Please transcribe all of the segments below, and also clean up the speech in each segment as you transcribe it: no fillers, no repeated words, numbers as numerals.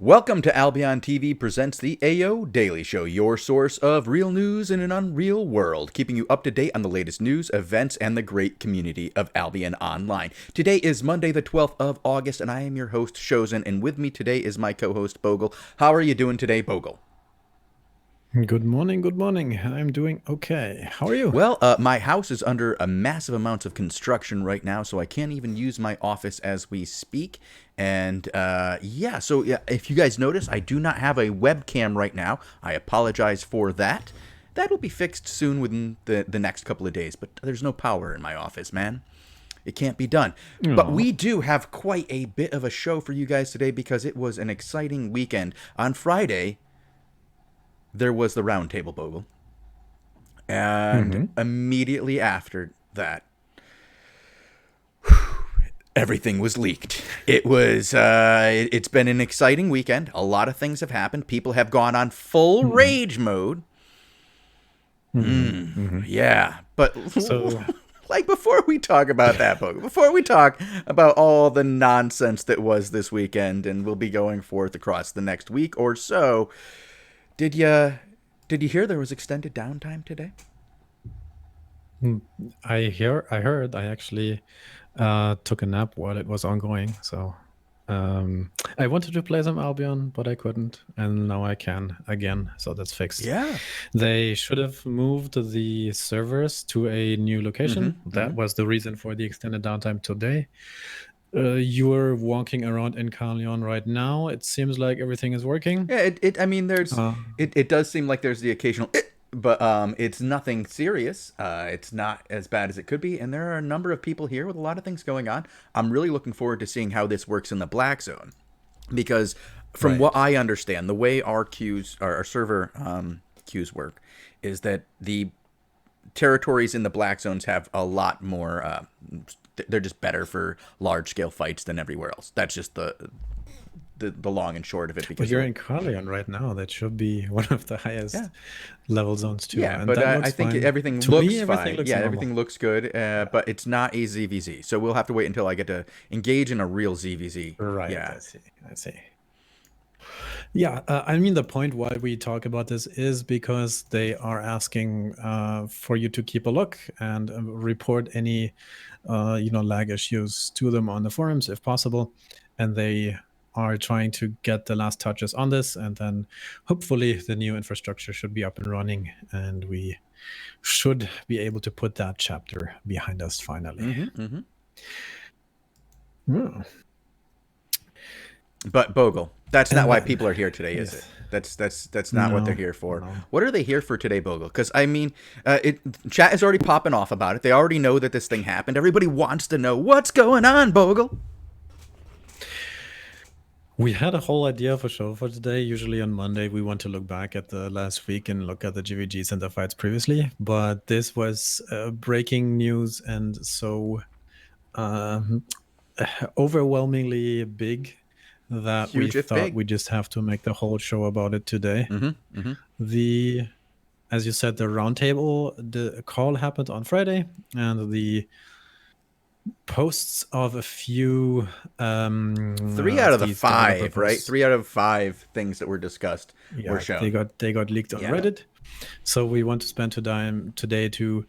Welcome to Albion TV presents the AO Daily Show, your source of real news in an unreal world, keeping you up to date on the latest news, events, and the great community of Albion Online. Today is Monday the 12th of August, and I am your host, Shozen, and with me today is my co-host, Bogul. How are you doing today, Bogul? Good morning, good morning. I'm doing okay. How are you? Well, my house is under a massive amount of construction right now, so I can't even use my office as we speak. And so if you guys notice, I do not have a webcam right now. I apologize for that. That will be fixed soon within the next couple of days, but there's no power in my office, man. It can't be done. Aw. But we do have quite a bit of a show for you guys today because it was an exciting weekend. On Friday, there was the roundtable, Bogle. And immediately after that, everything was leaked. It was, it's been an exciting weekend. A lot of things have happened. People have gone on full rage mode. Yeah, but So, like before we talk about that, Bogle, before we talk about all the nonsense that was this weekend and will be going forth across the next week or so, Did you hear there was extended downtime today? I heard. I actually took a nap while it was ongoing. So, I wanted to play some Albion, but I couldn't, and now I can again. So that's fixed. Yeah. They should have moved the servers to a new location. That was the reason for the extended downtime today. You're walking around in Carleon right now. It seems like everything is working. Yeah, it does seem like there's the occasional but it's nothing serious. It's not as bad as it could be, and there are a number of people here with a lot of things going on. I'm really looking forward to seeing how this works in the Black Zone, because from what I understand, the way our server queues work is that the territories in the Black Zones have a lot more they're just better for large-scale fights than everywhere else. That's just the long and short of it. But Because you're in Carleon right now. That should be one of the highest level zones too. yeah, And but that I looks think fine. everything To looks me, everything fine. looks Yeah, normal. everything looks good, but it's not a ZVZ. So we'll have to wait until I get to engage in a real ZVZ. Right. Yeah. I see. Yeah, I mean, the point why we talk about this is because they are asking for you to keep a look and report any, lag issues to them on the forums if possible, and they are trying to get the last touches on this, and then hopefully the new infrastructure should be up and running, and we should be able to put that chapter behind us finally. Yeah. But Bogle, that's not And why that- people are here today, is yes. it? That's not what they're No, here for. no. What are they here for today, Bogle? Because I mean, chat is already popping off about it. They already know that this thing happened. Everybody wants to know what's going on, Bogle. We had a whole idea of a show for today. Usually on Monday, we want to look back at the last week and look at the GVGs and the fights previously. But this was breaking news and so overwhelmingly big that Huge we if thought big. we just have to make the whole show about it today. As you said, the roundtable, the call happened on Friday, and the posts of a few 3 out of the these 5, developer right? posts. 3 out of 5 things that were discussed Yeah, were shown. they got leaked on Yeah. Reddit. So we want to spend time today to,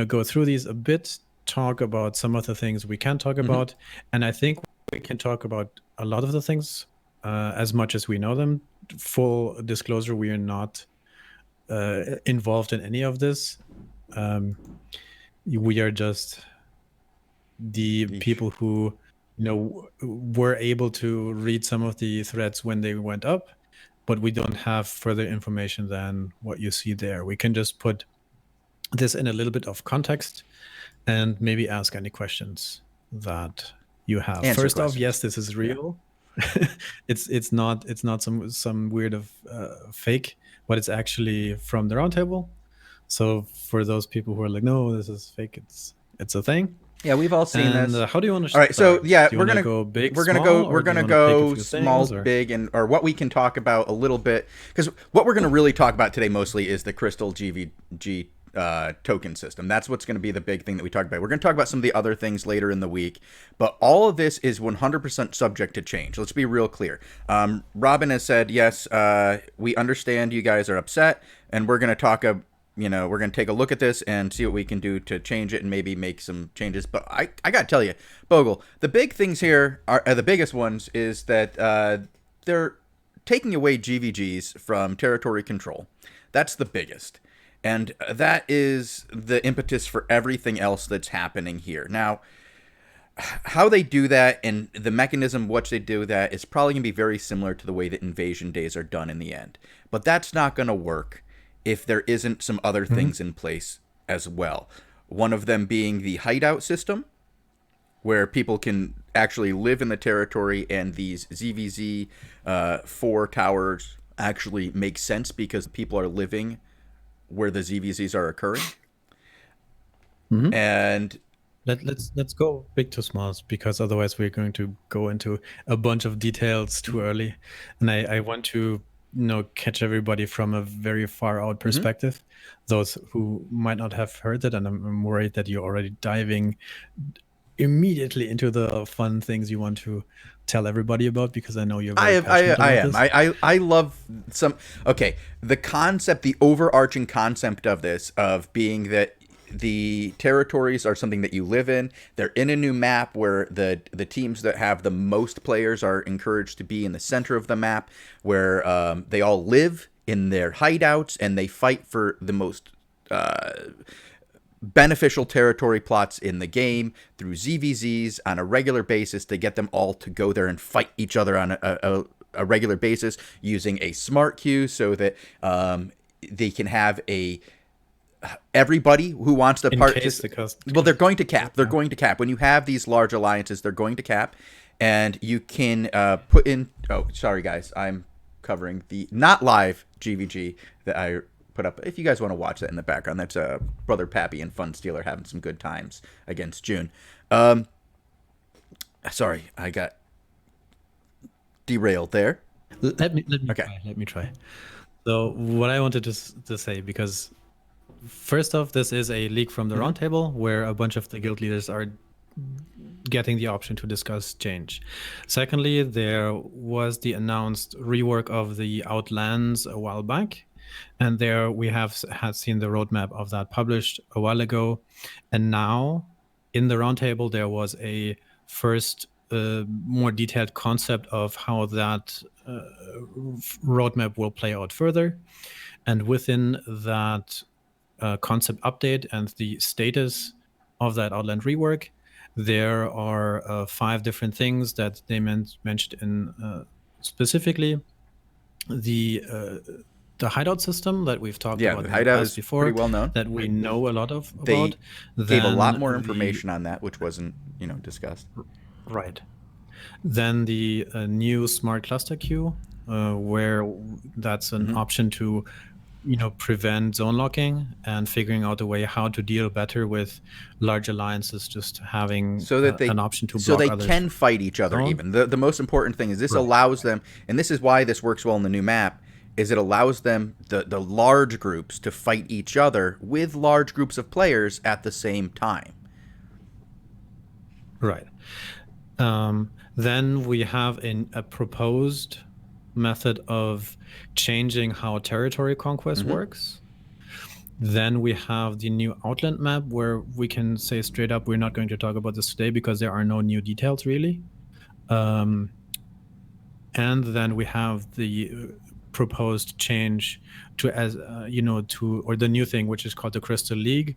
go through these a bit, talk about some of the things we can talk about, and I think we can talk about a lot of the things as much as we know them. Full disclosure: we are not involved in any of this. We are just the people who were able to read some of the threads when they went up, but we don't have further information than what you see there. We can just put this in a little bit of context and maybe ask any questions that you have. Answer First off, questions. yes, this is real. It's not some weird of fake, but it's actually from the roundtable. So for those people who are like, no, this is fake, it's a thing. Yeah, we've all seen And this. how do you want to All right, so start? yeah, Do you we're wanna gonna go big, we're gonna small, go or we're do you gonna wanna pick a go few small, things, or- big, or what we can talk about a little bit, because what we're gonna really talk about today mostly is the Crystal token system. That's what's going to be the big thing that we talk about. We're going to talk about some of the other things later in the week, but all of this is 100% subject to change. Let's be real clear. Robin has said, yes, we understand you guys are upset, and we're going to talk we're going to take a look at this and see what we can do to change it and maybe make some changes. But I got to tell you, Bogul, the big things here are the biggest ones is that they're taking away GVGs from territory control. That's the biggest. And that is the impetus for everything else that's happening here. Now, how they do that and the mechanism which they do that is probably going to be very similar to the way that invasion days are done in the end. But that's not going to work if there isn't some other things in place as well. One of them being the hideout system, where people can actually live in the territory, and these ZVZ 4 towers actually make sense because people are living where the ZVZs are occurring. And let's go big to smalls, because otherwise we're going to go into a bunch of details too early, and I want to catch everybody from a very far out perspective, those who might not have heard it, and I'm worried that you're already diving immediately into the fun things you want to tell everybody about, because I know you're very passionate about this. I love some. Okay, the concept, the overarching concept of this, of being that the territories are something that you live in. They're in a new map where the teams that have the most players are encouraged to be in the center of the map, where they all live in their hideouts and they fight for the most beneficial territory plots in the game through ZVZs on a regular basis to get them all to go there and fight each other on a regular basis using a smart queue, so that they can have everybody who wants to participate. Well, they're going to cap. They're going to cap. When you have these large alliances, they're going to cap, and you can put in. Oh, sorry guys, I'm covering the not live GVG that I put up. If you guys want to watch that in the background, that's Brother Pappy and Fun Stealer having some good times against June. Sorry, I got derailed there. Let me try. So what I wanted to say, because first off, this is a leak from the roundtable where a bunch of the guild leaders are getting the option to discuss change. Secondly, there was the announced rework of the Outlands a while back, and there we had seen the roadmap of that published a while ago. And now in the roundtable, there was a first more detailed concept of how that roadmap will play out further. And within that concept update and the status of that Outland rework, there are 5 different things that they mentioned in specifically the hideout system that we've talked about the hideout is before, pretty well known, that we know a lot about. They gave a lot more information on that, which wasn't discussed. Right. Then the new smart cluster queue, where that's an option to prevent zone locking and figuring out a way how to deal better with large alliances, just having so that an option to block so they others can fight each other. Even the most important thing is this allows them, and this is why this works well in the new map, is it allows them, the large groups, to fight each other with large groups of players at the same time. Right. Then we have a proposed method of changing how territory conquest works. Then we have the new Outland map, where we can say straight up, we're not going to talk about this today because there are no new details really. And then we have the proposed change to the new thing, which is called the Crystal League,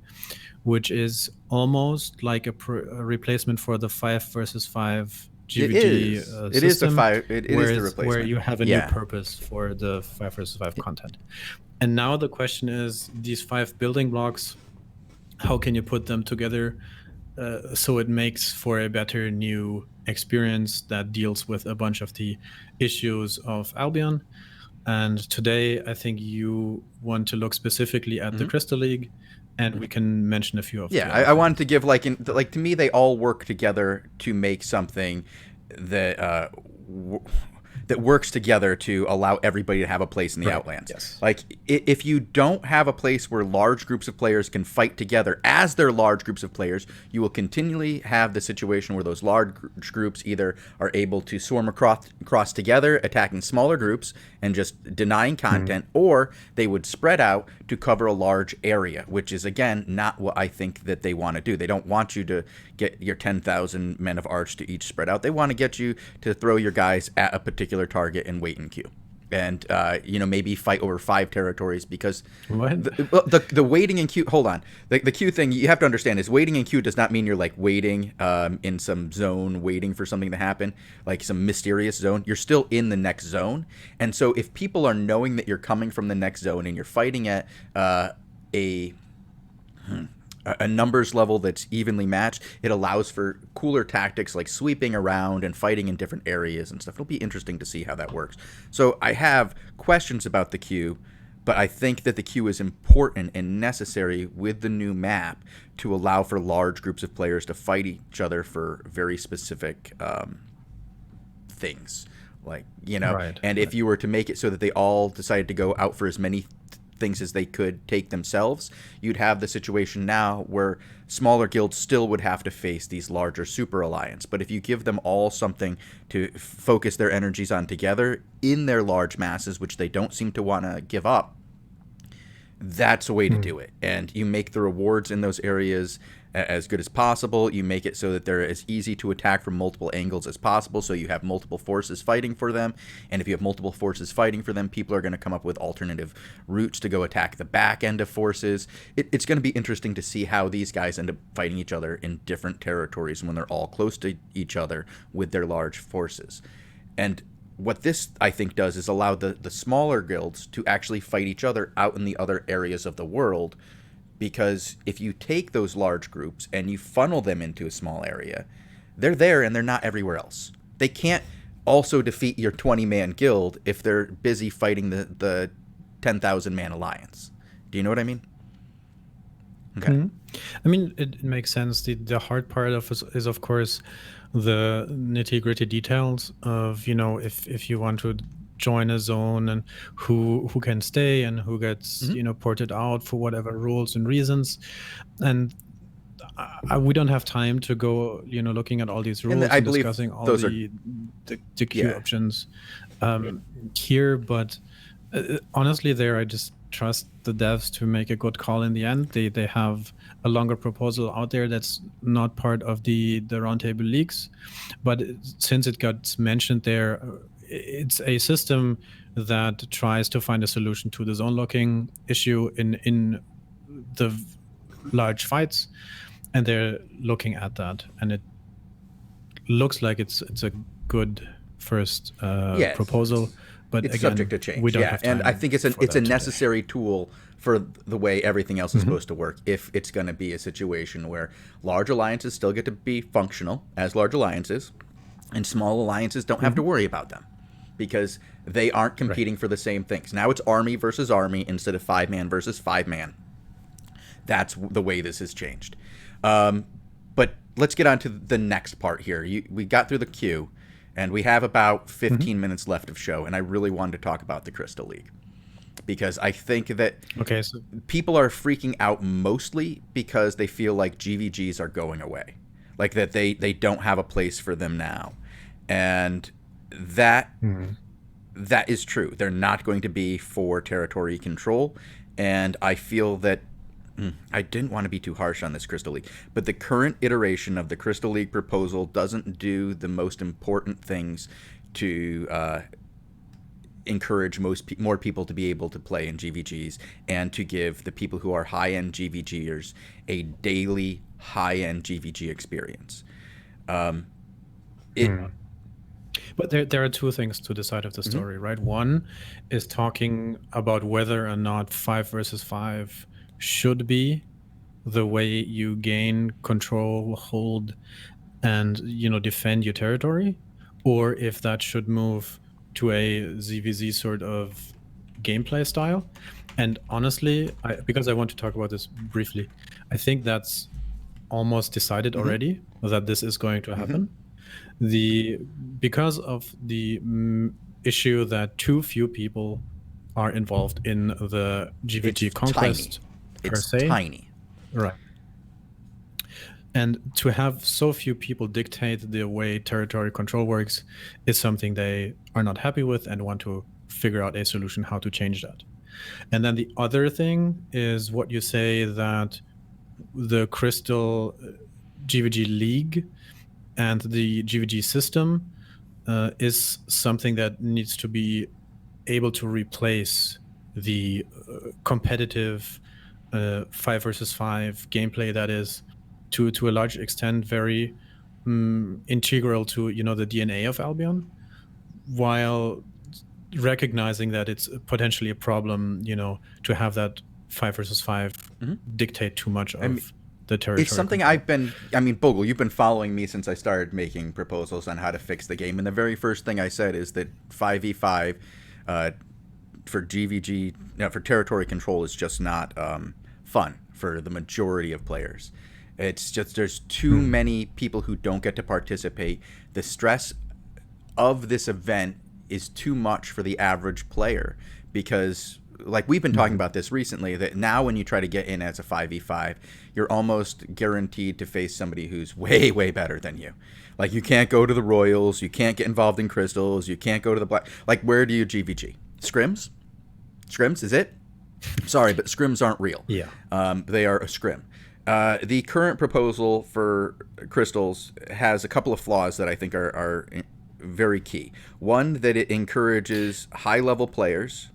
which is almost like a replacement for the 5 versus 5 GVG system. It is the 5. It is the replacement, where you have a new purpose for the 5 versus 5 content. And now the question is, these 5 building blocks, how can you put them together so it makes for a better new experience that deals with a bunch of the issues of Albion? And today, I think you want to look specifically at the Crystal League, and we can mention a few of them. I wanted to give, to me, they all work together to make something that that works together to allow everybody to have a place in the Right. Outlands. Yes. Like, if you don't have a place where large groups of players can fight together as they're large groups of players, you will continually have the situation where those large groups either are able to swarm across together, attacking smaller groups and just denying content, or they would spread out to cover a large area, which is, again, not what I think that they want to do. They don't want you to get your 10,000 men of Arch to each spread out. They want to get you to throw your guys at a particular target and wait in queue. And, maybe fight over 5 territories, because the waiting in queue, hold on. The queue thing, you have to understand, is waiting in queue does not mean you're like waiting in some zone, waiting for something to happen, like some mysterious zone. You're still in the next zone. And so if people are knowing that you're coming from the next zone and you're fighting at a numbers level that's evenly matched, it allows for cooler tactics like sweeping around and fighting in different areas and stuff. It'll be interesting to see how that works. So I have questions about the queue, but I think that the queue is important and necessary with the new map to allow for large groups of players to fight each other for very specific things. Like, and if you were to make it so that they all decided to go out for as many things as they could take themselves, you'd have the situation now where smaller guilds still would have to face these larger super alliance. But if you give them all something to focus their energies on together in their large masses, which they don't seem to want to give up, that's a way to do it. And you make the rewards in those areas as good as possible. You make it so that they're as easy to attack from multiple angles as possible, so you have multiple forces fighting for them. And if you have multiple forces fighting for them, people are going to come up with alternative routes to go attack the back end of forces. It's going to be interesting to see how these guys end up fighting each other in different territories when they're all close to each other with their large forces. And what this, I think, does is allow the smaller guilds to actually fight each other out in the other areas of the world. Because if you take those large groups and you funnel them into a small area, they're there and they're not everywhere else. They can't also defeat your 20-man guild if they're busy fighting the 10,000-man alliance. Do you know what I mean? Okay. I mean, it makes sense. The hard part is of course the nitty-gritty details of, if you want to join a zone and who can stay and who gets ported out for whatever rules and reasons. And we don't have time to go looking at all these rules and discussing all the queue options here, but honestly there I just trust the devs to make a good call in the end. They have a longer proposal out there that's not part of the roundtable leaks, but since it got mentioned there, it's a system that tries to find a solution to the zone locking issue in the large fights, and they're looking at that, and it looks like it's a good first proposal. But it's again, subject to change. We don't have time, and I think it's a necessary tool for the way everything else is supposed to work. If it's going to be a situation where large alliances still get to be functional as large alliances, and small alliances don't have to worry about them, because they aren't competing for the same things. Now it's army versus army instead of 5-man versus 5-man. That's the way this has changed. But let's get on to the next part here. We got through the queue, and we have about 15 minutes left of show, and I really wanted to talk about the Crystal League, because I think that people are freaking out mostly because they feel like GVGs are going away, like that they don't have a place for them now. And that is true. They're not going to be for territory control, and I feel that I didn't want to be too harsh on this Crystal League, but the current iteration of the Crystal League proposal doesn't do the most important things to encourage more people to be able to play in GVGs, and to give the people who are high-end GVGers a daily high-end GVG experience. But there are two things to the side of the story, right? One is talking about whether or not 5 versus 5 should be the way you gain control, hold, and defend your territory, or if that should move to a ZVZ sort of gameplay style. And honestly, because I want to talk about this briefly, I think that's almost decided already that this is going to happen. Because of the issue that too few people are involved in the GVG conquest per se. Tiny. Right. And to have so few people dictate the way territory control works is something they are not happy with and want to figure out a solution how to change that. And then the other thing is what you say, that the Crystal GVG League and the GVG system is something that needs to be able to replace the competitive 5 versus 5 gameplay that is to a large extent very integral to the DNA of Albion, while recognizing that it's potentially a problem to have that 5 versus 5 dictate too much of the territory. It's something Bogul, you've been following me since I started making proposals on how to fix the game, and the very first thing I said is that 5v5 for GVG, for territory control, is just not fun for the majority of players. It's just there's too many people who don't get to participate. The stress of this event is too much for the average player, because like we've been talking about this recently, that now when you try to get in as a 5v5, you're almost guaranteed to face somebody who's way, way better than you. Like, you can't go to the Royals, you can't get involved in Crystals, you can't go to the Black... Like, where do you GVG? Scrims? Scrims, is it? Sorry, but scrims aren't real. Yeah. They are a scrim. The current proposal for Crystals has a couple of flaws that I think are very key. One, that it encourages high-level players...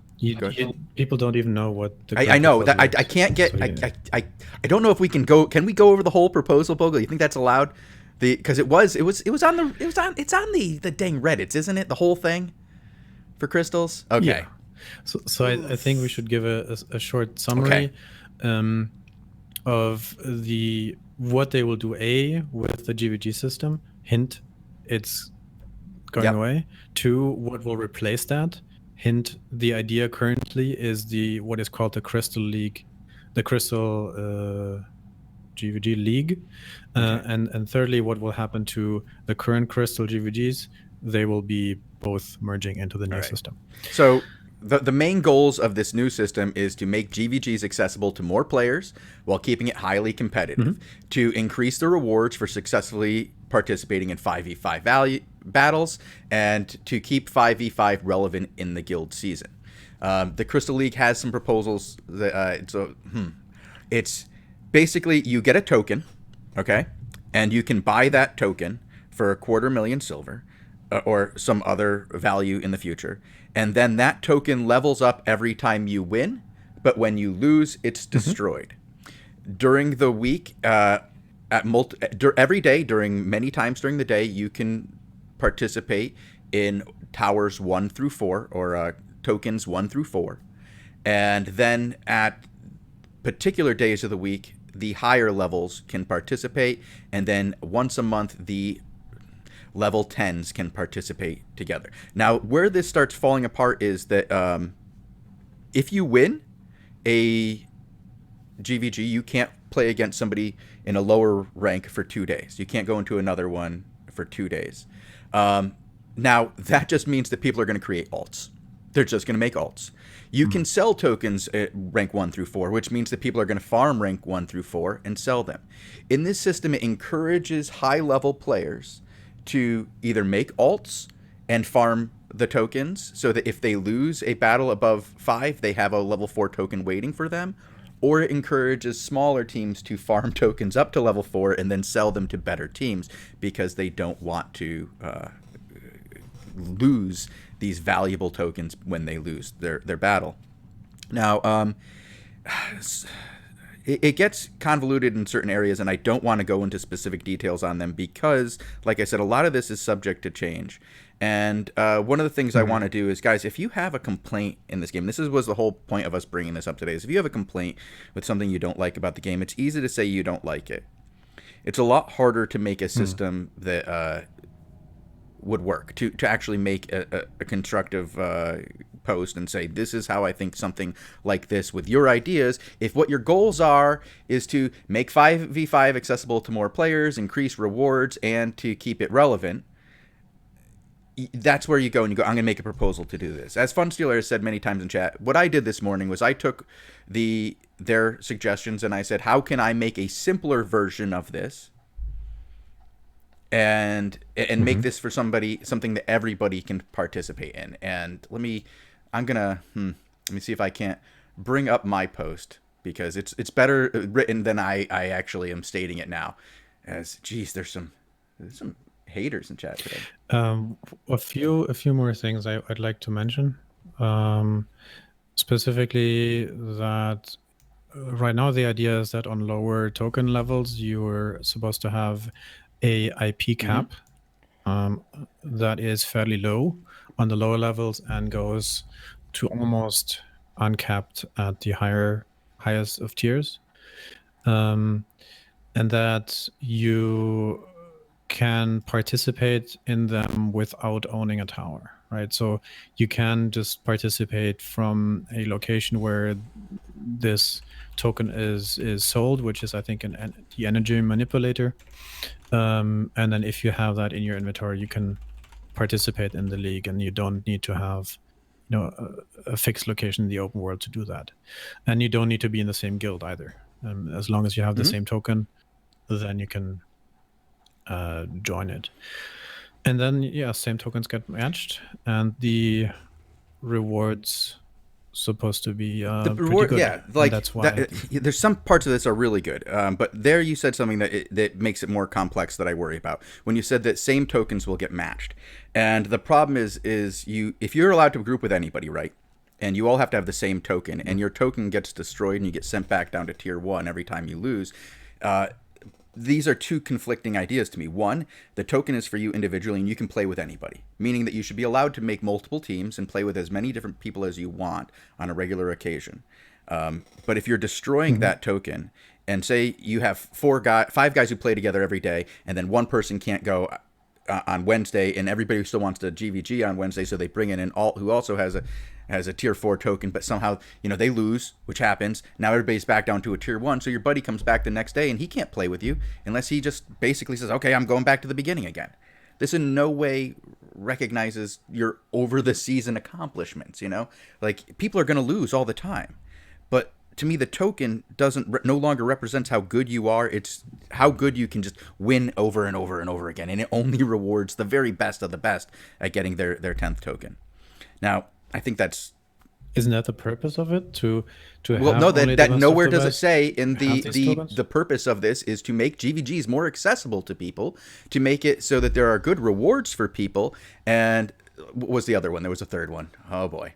People don't even know what the I know that I can't get... So, I don't know if we can go... Can we go over the whole proposal, Bogle? You think that's allowed? Because it's on the dang Reddits, isn't it? The whole thing for Crystals. Okay. Yeah. So I think we should give a short summary of what they will do with the GVG system. Hint, it's going away. 2, what will replace that. Hint, the idea currently is what is called the Crystal League, the Crystal GVG League. And thirdly, what will happen to the current Crystal GVGs? They will be both merging into the new system. So the main goals of this new system is to make GVGs accessible to more players while keeping it highly competitive, to increase the rewards for successfully participating in 5v5 battles, and to keep 5v5 relevant in the guild season. The Crystal League has some proposals that it's basically you get a token, okay, and you can buy that token for 250,000 silver or some other value in the future, and then that token levels up every time you win, but when you lose, it's destroyed. During the week, every day, during many times during the day, you can participate in towers 1 through 4, or tokens 1 through 4, and then at particular days of the week, the higher levels can participate, and then once a month, the level 10s can participate together. Now, where this starts falling apart is that if you win a GVG, you can't play against somebody in a lower rank for 2 days. You can't go into another one for 2 days. Now, that just means that people are going to create alts. They're just going to make alts. You can sell tokens at rank 1 through 4, which means that people are going to farm rank 1 through 4 and sell them. In this system, it encourages high-level players to either make alts and farm the tokens so that if they lose a battle above 5, they have a level 4 token waiting for them, or it encourages smaller teams to farm tokens up to level 4 and then sell them to better teams because they don't want to lose these valuable tokens when they lose their battle. Now, it gets convoluted in certain areas, and I don't want to go into specific details on them because, like I said, a lot of this is subject to change. And one of the things I want to do is, guys, if you have a complaint in this game, was the whole point of us bringing this up today, is if you have a complaint with something you don't like about the game, it's easy to say you don't like it. It's a lot harder to make a system that would work, to actually make a constructive post and say, this is how I think something like this with your ideas. If what your goals is to make 5v5 accessible to more players, increase rewards, and to keep it relevant, that's where you go and you go, I'm going to make a proposal to do this. As Funstealer has said many times in chat, what I did this morning was I took their suggestions and I said, how can I make a simpler version of this and make this for something that everybody can participate in. And let me see if I can't bring up my post, because it's better written than I actually am stating it now. As geez, there's some haters in chat today. A few more things I'd like to mention. Specifically that right now the idea is that on lower token levels you're supposed to have a IP cap that is fairly low on the lower levels and goes to almost uncapped at the highest of tiers, and that you can participate in them without owning a tower, right? So you can just participate from a location where this token is sold, which is I think the energy manipulator, and then if you have that in your inventory, you can participate in the league, and you don't need to have a fixed location in the open world to do that, and you don't need to be in the same guild either. As long as you have the same token, then you can join it. And then same tokens get matched, and the rewards supposed to be the reward, pretty good. Like that's why there's some parts of this are really good, but there you said something that makes it more complex that I worry about when you said that same tokens will get matched. And the problem is if you're allowed to group with anybody, right, and you all have to have the same token, and your token gets destroyed and you get sent back down to tier 1 every time you lose, these are two conflicting ideas to me. One, the token is for you individually and you can play with anybody, meaning that you should be allowed to make multiple teams and play with as many different people as you want on a regular occasion. But if you're destroying that token, and say you have 5 guys who play together every day, and then one person can't go on Wednesday, and everybody still wants to GVG on Wednesday, so they bring in an alt who also has a tier 4 token, but somehow they lose, which happens. Now everybody's back down to a tier 1, so your buddy comes back the next day and he can't play with you unless he just basically says, okay, I'm going back to the beginning again. This in no way recognizes your over the season accomplishments. Like, people are going to lose all the time, but to me the token no longer represents how good you are. It's how good you can just win over and over and over again, and it only rewards the very best of the best at getting their 10th token. Now, I think isn't that the purpose of it? To well, no, that nowhere does it say in the purpose of this is to make GVGs more accessible to people, to make it so that there are good rewards for people. And what was the other one? There was a third one. Oh boy.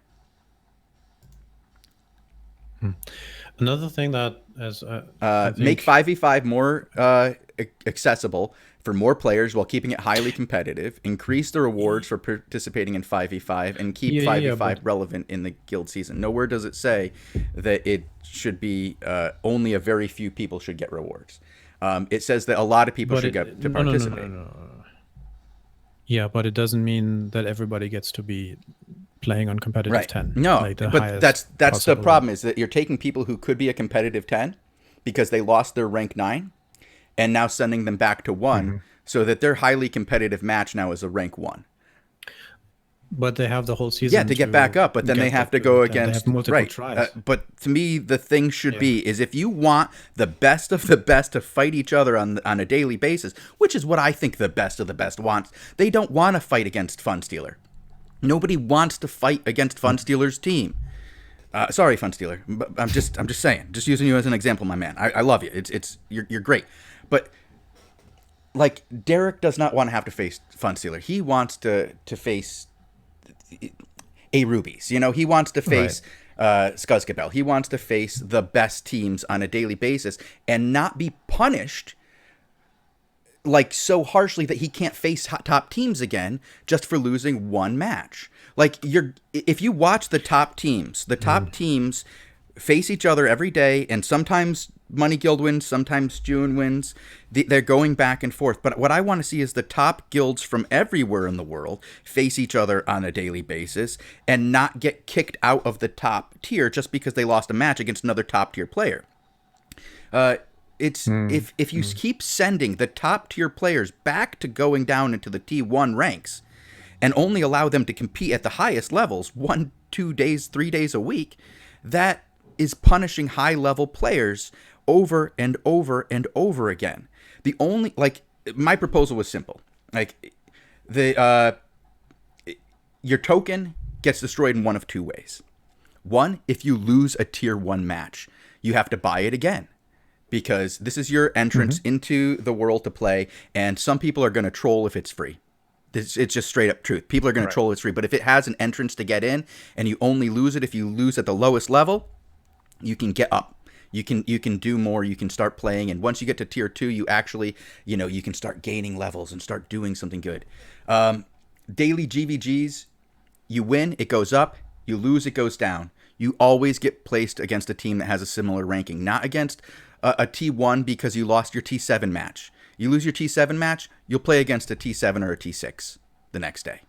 Another thing that is make 5v5 more accessible for more players while keeping it highly competitive, increase the rewards for participating in 5v5, and keep 5v5 relevant in the guild season. Nowhere does it say that it should be only a very few people should get rewards. It says that a lot of people should get to participate. No. Yeah, but it doesn't mean that everybody gets to be playing on competitive 10. No, like but that's the problem, is that you're taking people who could be a competitive 10 because they lost their rank 9, and now sending them back to 1, so that their highly competitive match now is a rank 1. But they have the whole season to get back up, but then they have to go against multiple tries. But to me, the thing should be is if you want the best of the best to fight each other on a daily basis, which is what I think the best of the best wants. They don't want to fight against Funstealer. Nobody wants to fight against Funstealer's team. Sorry, Funstealer, but I'm just saying, just using you as an example, my man. I love you. You're great, but like, Derek does not want to have to face Funstealer. He wants to face a Rubies. He wants to face Skuzkabel. He wants to face the best teams on a daily basis and not be punished like so harshly that he can't face top teams again just for losing one match. Like, if you watch the top teams face each other every day, and sometimes Money Guild wins, sometimes June wins. They're going back and forth. But what I want to see is the top guilds from everywhere in the world face each other on a daily basis and not get kicked out of the top tier just because they lost a match against another top tier player. If you keep sending the top tier players back to going down into the T1 ranks, and only allow them to compete at the highest levels 1, 2 days, 3 days a week, that is punishing high level players over and over and over again. The only, like, my proposal was simple. Like, the your token gets destroyed in one of two ways. One, if you lose a tier 1 match, you have to buy it again, because this is your entrance into the world to play, and some people are going to troll if it's free. It's just straight up truth. People are going to troll if it's free, but if it has an entrance to get in and you only lose it if you lose at the lowest level, you can get up. You can do more. You can start playing, and once you get to tier 2, you actually, you can start gaining levels and start doing something good. Daily GVGs, you win, it goes up. You lose, it goes down. You always get placed against a team that has a similar ranking, not against a T1 because you lost your T7 match. You lose your T7 match, you'll play against a T7 or a T6 the next day.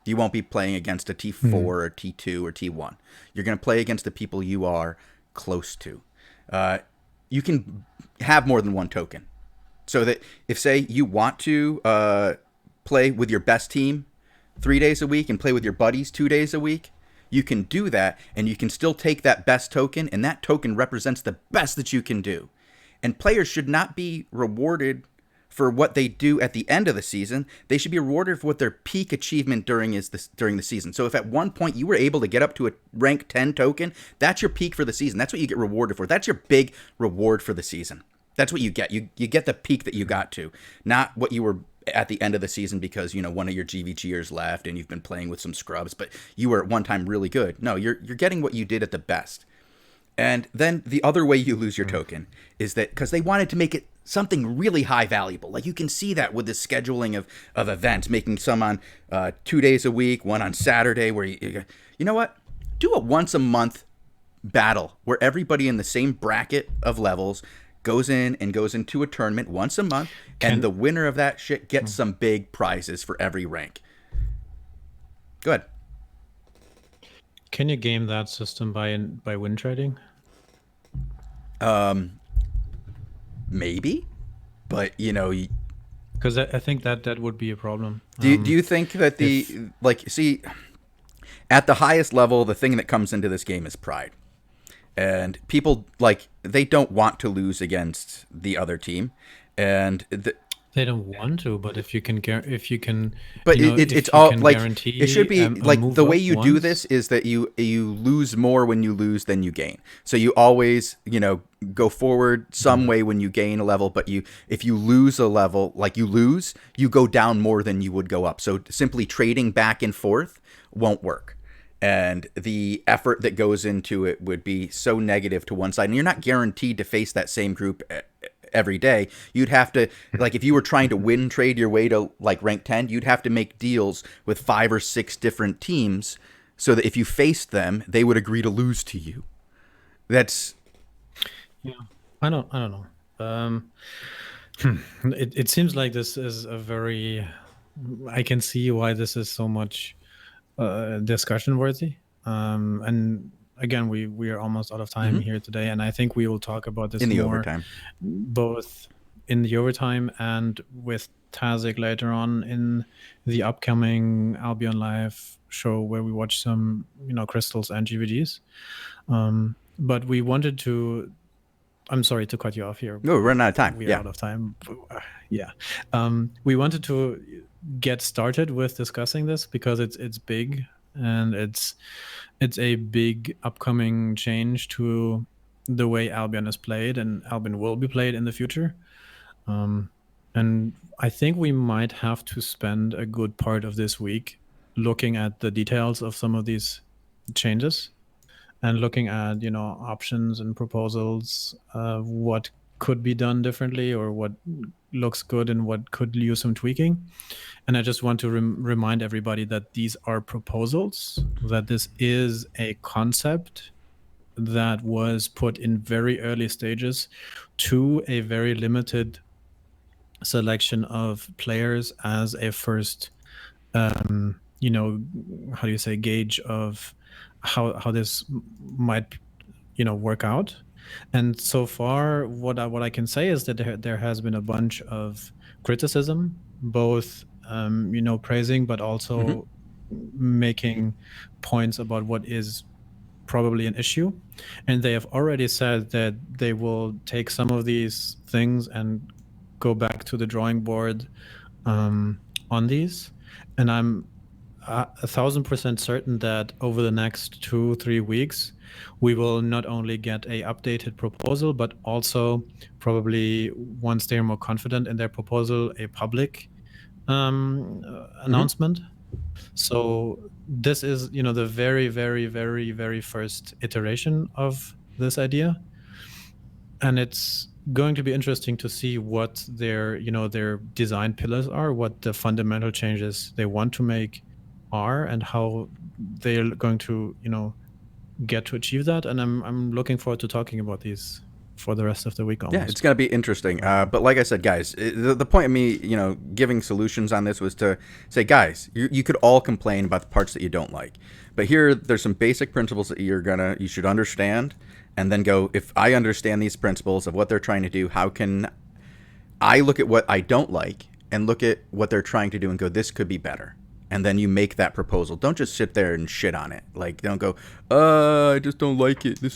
You won't be playing against a T4 or T2 or T1. You're going to play against the people you are close to. You can have more than one token. So that if, say, you want to play with your best team 3 days a week and play with your buddies 2 days a week, you can do that, and you can still take that best token, and that token represents the best that you can do. And players should not be rewarded for what they do at the end of the season. They should be rewarded for what their peak achievement during the season. So if at one point you were able to get up to a rank 10 token, that's your peak for the season. That's what you get rewarded for. That's your big reward for the season. That's what you get. You get the peak that you got to, not what you were at the end of the season because, one of your GVGers left and you've been playing with some scrubs, but you were at one time really good. No, you're getting what you did at the best. And then the other way you lose your token is that because they wanted to make it something really high valuable. Like, you can see that with the scheduling of events, making some on 2 days a week, one on Saturday, where you know what? Do a once a month battle where everybody in the same bracket of levels goes into a tournament once a month, and the winner of that shit gets some big prizes for every rank. Go ahead. Can you game that system by win trading? Maybe, but because I think that would be a problem. Do you think that at the highest level, the thing that comes into this game is pride, and people they don't want to lose against the other team, and they don't want to, but if you can, but it's all like it should be like the way you do once. this is that you lose more when you lose than you gain. So you always go forward some way when you gain a level, but if you lose a level, you go down more than you would go up. So simply trading back and forth won't work. And the effort that goes into it would be so negative to one side, and you're not guaranteed to face that same group every day. You'd have to, if you were trying to win trade your way to rank 10, you'd have to make deals with 5 or 6 different teams so that if you faced them, they would agree to lose to you. That's I don't know. It seems like this is a very, I can see why this is so much discussion worthy. And again, we are almost out of time here today, and I think we will talk about this in the more, overtime, both in the overtime and with Tazik later on in the upcoming Albion Live show, where we watch some crystals and GVGs. But we wanted to. I'm sorry to cut you off here. No, we're running out of time. We're out of time. Yeah. We wanted to get started with discussing this because it's big, and it's a big upcoming change to the way Albion is played, and Albion will be played in the future. And I think we might have to spend a good part of this week looking at the details of some of these changes and looking at options and proposals, what could be done differently or what looks good and what could use some tweaking. And I just want to remind everybody that these are proposals, that this is a concept that was put in very early stages to a very limited selection of players as a first, gauge of how this might, work out. And so far, what I can say is that there has been a bunch of criticism, both praising, but also making points about what is probably an issue. And they have already said that they will take some of these things and go back to the drawing board on these. And I'm 1,000% certain that over the next 2-3 weeks, we will not only get a updated proposal, but also probably, once they're more confident in their proposal, a public announcement. So this is, the very, very, very, very first iteration of this idea. And it's going to be interesting to see what their design pillars are, what the fundamental changes they want to make are, and how they're going to, get to achieve that. And I'm looking forward to talking about these for the rest of the week almost. Yeah, it's going to be interesting. But like I said, guys, the point of me, giving solutions on this was to say, guys, you could all complain about the parts that you don't like. But here, there's some basic principles that you should understand, and then go, if I understand these principles of what they're trying to do, how can I look at what I don't like and look at what they're trying to do and go, this could be better. And then you make that proposal. Don't just sit there and shit on it. Like, don't go, I just don't like it. This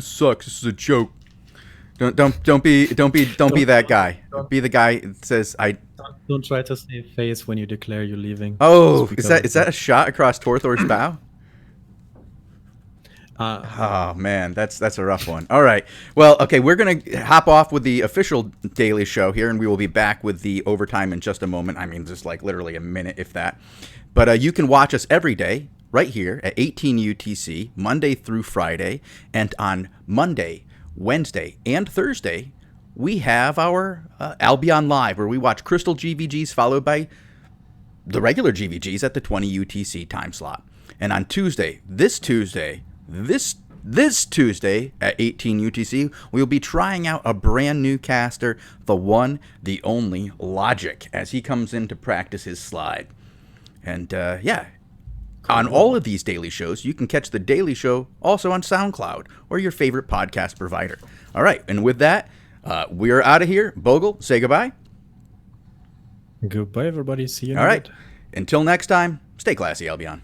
sucks. This is a joke. Don't be that guy. Be the guy that says Don't try to save face when you declare you're leaving. Oh, is that a shot across Torthor's bow? Oh man, that's a rough one. All right, well, okay, we're gonna hop off with the official daily show here, and we will be back with the overtime in just a moment. I mean, just like literally a minute, if that. But you can watch us every day right here at 18 UTC, Monday through Friday, and on Monday, Wednesday, and Thursday, we have our Albion Live, where we watch Crystal GVGs followed by the regular GVGs at the 20 UTC time slot. And on Tuesday, this Tuesday at 18 UTC, we'll be trying out a brand new caster, the one, the only Logic, as he comes in to practice his slide. And yeah, on all of these daily shows, you can catch the daily show also on SoundCloud or your favorite podcast provider. All right, and with that, we are out of here. Bogul, say goodbye. Goodbye, everybody. See you. All right. Until next time, stay classy, Albion.